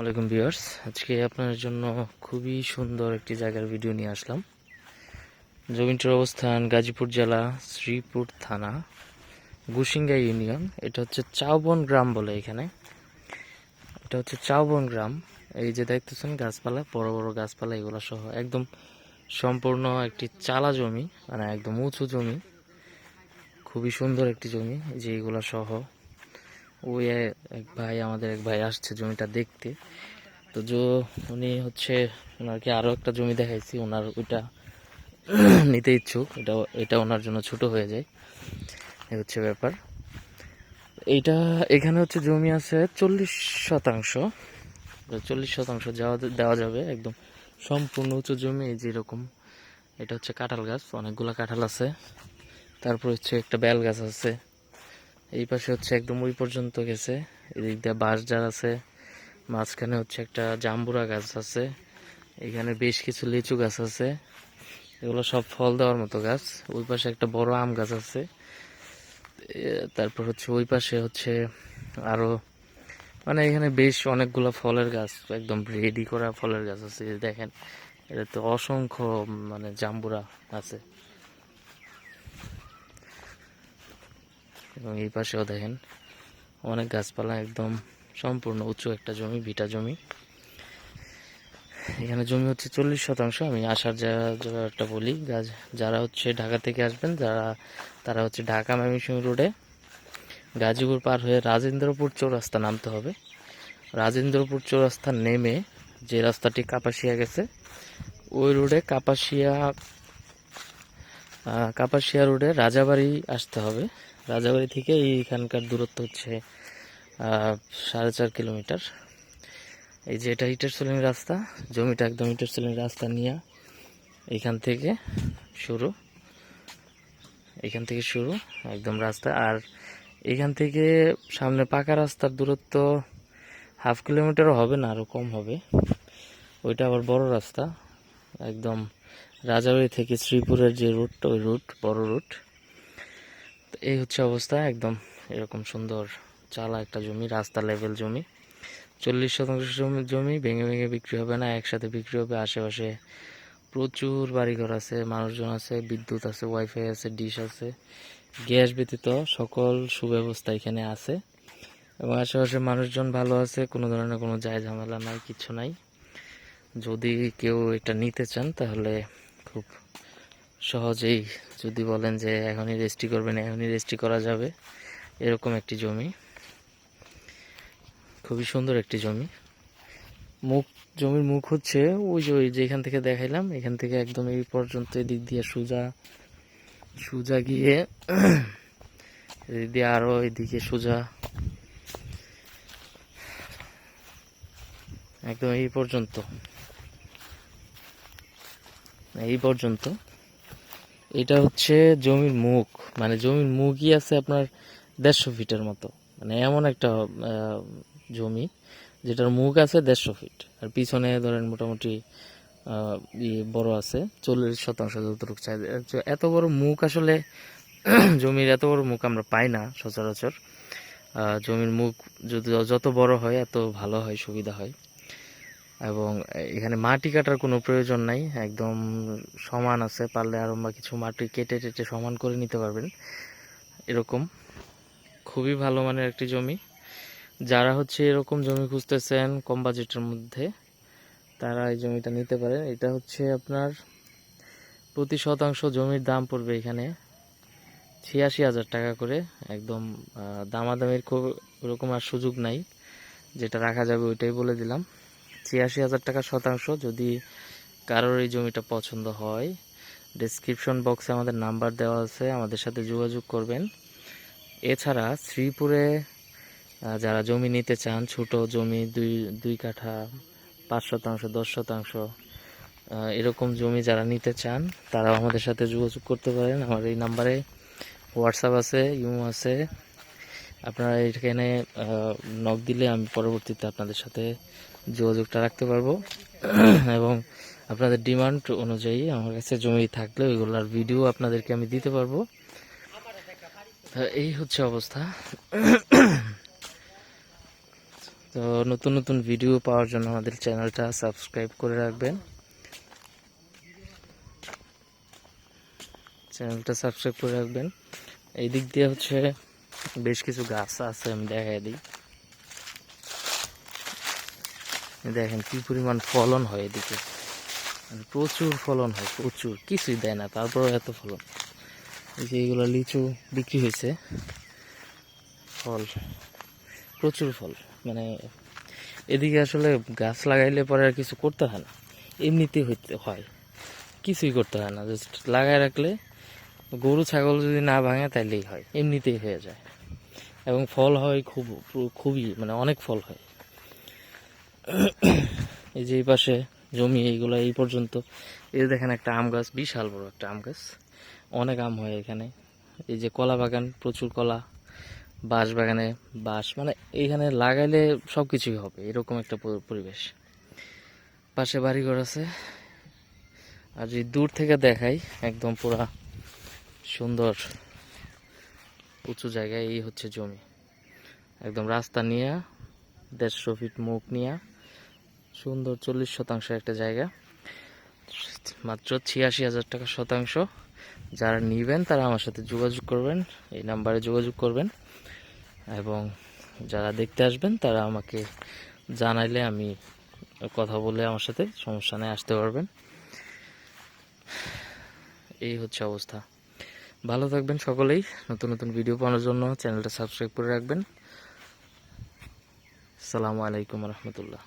ওয়ালাইকুম ভিউয়ার্স, আজকে আপনার জন্য খুবই সুন্দর একটি জায়গার ভিডিও নিয়ে আসলাম। জমিটির অবস্থান গাজীপুর জেলা, শ্রীপুর থানা, গুসিঙ্গা ইউনিয়ন। এটা হচ্ছে চাউবন গ্রাম বলে এখানে। এটা হচ্ছে চাউবন গ্রাম। এই যে দেখতেছেন গাছপালা, বড় বড় গাছপালা, এগুলো সহ একদম সম্পূর্ণ একটি চালা জমি, মানে একদম উঁচু জমি। খুবই সুন্দর একটি জমি, যে এগুলা সহ। ওই আমাদের এক ভাই আসছে জমিটা দেখতে। তো উনি হচ্ছে ওনাকে আরো একটা জমি দেখাইছি, ওনার ওইটা নিতে ইচ্ছুক। এটা ওনার জন্য ছোট হয়ে যায়, এই হচ্ছে ব্যাপার। এখানে হচ্ছে জমি আছে 40 শতাংশ। 40 শতাংশ দেওয়া যাবে, একদম সম্পূর্ণ উঁচু জমি। এই যেরকম, এটা হচ্ছে কাঁঠাল গাছ, অনেকগুলা কাঁঠাল আছে। তারপর হচ্ছে একটা বেল গাছ আছে। এই পাশে হচ্ছে একদম ওই পর্যন্ত গেছে, এদিক দিয়ে বাঁশ ঝাড় আছে। মাঝখানে হচ্ছে একটা জাম্বুরা গাছ আছে। এখানে বেশ কিছু লিচু গাছ আছে, এগুলো সব ফল দেওয়ার মতো গাছ। ওই পাশে একটা বড় আম গাছ আছে। তারপর হচ্ছে ওই পাশে হচ্ছে আরো, মানে এখানে বেশ অনেকগুলো ফলের গাছ, একদম রেডি করা ফলের গাছ আছে। এই দেখেন, এটা তো অসংখ্য মানে জাম্বুরা আছে। এবং এই পাশেও দেখেন অনেক গাছপালা, একদম সম্পূর্ণ উঁচু একটা জমি, ভিটা জমি। এখানে জমি হচ্ছে 40 শতাংশ। আমি আসার জায়গাটা বলি, যারা হচ্ছে ঢাকা থেকে আসবেন, তারা হচ্ছে ঢাকা ময়মনসিংহ রোডে গাজীপুর পার হয়ে রাজেন্দ্রপুর চৌরাস্তা নামতে হবে। রাজেন্দ্রপুর চৌরাস্তা নেমে যে রাস্তাটি কাপাসিয়া গেছে, ওই রোডে কাপাসিয়া রোডে রাজাবাড়ি আসতে হবে। রাজাবাড়ি থেকে এইখানকার দূরত্ব হচ্ছে 4.5 কিলোমিটার। এই যে এটা ইটের সোলিং রাস্তা, জমিটা একদম ইটের সোলিং রাস্তা নিয়ে এখান থেকে শুরু একদম রাস্তা। আর এখান থেকে সামনে পাকা রাস্তার দূরত্ব 1/2 কিলোমিটারও হবে না, আরো কম হবে। ওইটা আবার বড় রাস্তা, একদম রাজাবাড়ি থেকে শ্রীপুরের যে রুটটা, ওই রুট বড় রুট। এই হচ্ছে অবস্থা, একদম এরকম সুন্দর চালা একটা জমি, রাস্তা লেভেল জমি। 40 শতাংশ জমি ভেঙে ভেঙে বিক্রি হবে না, একসাথে বিক্রি হবে। আশেপাশে প্রচুর বাড়িঘর আছে, মানুষজন আছে, বিদ্যুৎ আছে, ওয়াইফাই আছে, ডিশ আছে, গ্যাস ব্যতীত সকল সুব্যবস্থা এখানে আছে। এবং আশেপাশে মানুষজন ভালো আছে, কোনো ধরনের কোনো ঝামেলা নাই, কিছু নাই। যদি কেউ এটা নিতে চান তাহলে খুব সহজেই, যদি বলেন যে এখনই রেজিস্ট্রি করবেন, এখনই রেজিস্ট্রি করা যাবে। এরকম একটি জমি, খুবই সুন্দর একটি জমি। জমির মুখ হচ্ছে ওই যেখান থেকে দেখাইলাম, এখান থেকে একদম এই পর্যন্ত, এদিক দিয়ে সোজা গিয়ে এদিক দিয়ে আরো এদিকে সোজা একদম এই পর্যন্ত। এটা হচ্ছে জমির মুখ, মানে জমির মুখই আছে আপনার 150 ফিটের মতো। মানে এমন একটা জমি যেটার মুখ আছে 150 ফিট, আর পিছনে ধরেন মোটামুটি বড় আছে 40 শতাংশ যতটুকু চাই। এত বড় মুখ আসলে জমির এত বড় মুখ আমরা পাই না সচরাচর। জমির মুখ যদি যত বড় হয় এত ভালো হয়, সুবিধা হয়। এবং এখানে মাটি কাটার কোনো প্রয়োজন নাই, একদম সমান আছে। পারলে আরো বা কিছু মাটি কেটে টেটে সমান করে নিতে পারবেন। এরকম খুবই ভালো মানের একটি জমি। যারা হচ্ছে এরকম জমি খুঁজতেছেন কম বাজেটের মধ্যে, তারা এই জমিটা নিতে পারেন। এটা হচ্ছে আপনার প্রতি শতাংশ জমির দাম পড়বে এখানে 86,000 টাকা করে। একদম দামাদামির খুব ওরকম আর সুযোগ নাই, যেটা রাখা যাবে ওইটাই বলে দিলাম। 86,000 টাকা শতাংশ। যদি কারোর এই জমিটা পছন্দ হয়, ডেসক্রিপশন বক্সে আমাদের নাম্বার দেওয়া আছে, আমাদের সাথে যোগাযোগ করবেন। এছাড়া শ্রীপুরে যারা জমি নিতে চান, ছোট জমি, 2 কাঠা, 5 শতাংশ, 10 শতাংশ, এরকম জমি যারা নিতে চান, তারাও আমাদের সাথে যোগাযোগ করতে পারেন। আমার এই নাম্বারে হোয়াটসঅ্যাপ আছে, ইমো আছে। আপনারা এখানে নক দিলে আমি পরবর্তীতে আপনাদের সাথে যোগাযোগটা রাখতে পারবো। এবং আপনাদের ডিমান্ড অনুযায়ী আমার কাছে জমি থাকলে ওইগুলোর ভিডিও আপনাদেরকে আমি দিতে পারবো। এই হচ্ছে অবস্থা। তো নতুন নতুন ভিডিও পাওয়ার জন্য আমাদের চ্যানেলটা সাবস্ক্রাইব করে রাখবেন। এই দিক দিয়ে হচ্ছে বেশ কিছু গাছ আছে, আমি দেখাই দিই। দেখেন কি পরিমাণ ফলন হয় এদিকে, মানে প্রচুর ফলন হয়, প্রচুর, কিছুই দেয় না তারপরেও এত ফলন। এই যে এইগুলো লিচু বিক্রি হয়েছে, ফল, প্রচুর ফল। মানে এদিকে আসলে গাছ লাগাইলে পরে আর কিছু করতে হয় না, এমনিতেই হইতে হয়, কিছুই করতে হয় না, জাস্ট লাগাই রাখলে গরু ছাগল যদি না ভাঙে তাইলেই হয়, এমনিতেই হয়ে যায়। এবং ফল হয় খুবই, মানে অনেক ফল হয়। এই যে এই পাশে জমি, এইগুলো এই পর্যন্ত। এই যে দেখেন একটা আম গাছ, বিশাল বড় একটা আম গাছ, অনেক আম হয় এখানে। এই যে কলা বাগান, প্রচুর কলা, বাঁশ বাগানে বাঁশ, মানে এইখানে লাগাইলে সব কিছুই হবে, এরকম একটা পরিবেশ। পাশে বাড়িঘর আছে। আর যদি দূর থেকে দেখাই, একদম পুরা সুন্দর উঁচু জায়গায়, এই হচ্ছে জমি, একদম রাস্তা নিয়ে 150 ফিট মুখ নিয়ে সুন্দর 40% একটা জায়গা, মাত্র 86,000 টাকা শতাংশ। যারা নেবেন তারা আমার সাথে যোগাযোগ করবেন, এই নাম্বারে যোগাযোগ করবেন। এবং যারা দেখতে আসবেন তারা আমাকে জানাইলে আমি কথা বলে আমার সাথে, সমস্যা নেই, আসতে পারবেন। এই হচ্ছে অবস্থা। ভালো থাকবেন সকলেই। নতুন নতুন ভিডিও পাওয়ার জন্য চ্যানেলটা সাবস্ক্রাইব করে রাখবেন। আসসালামু আলাইকুম রহমতুল্লাহ।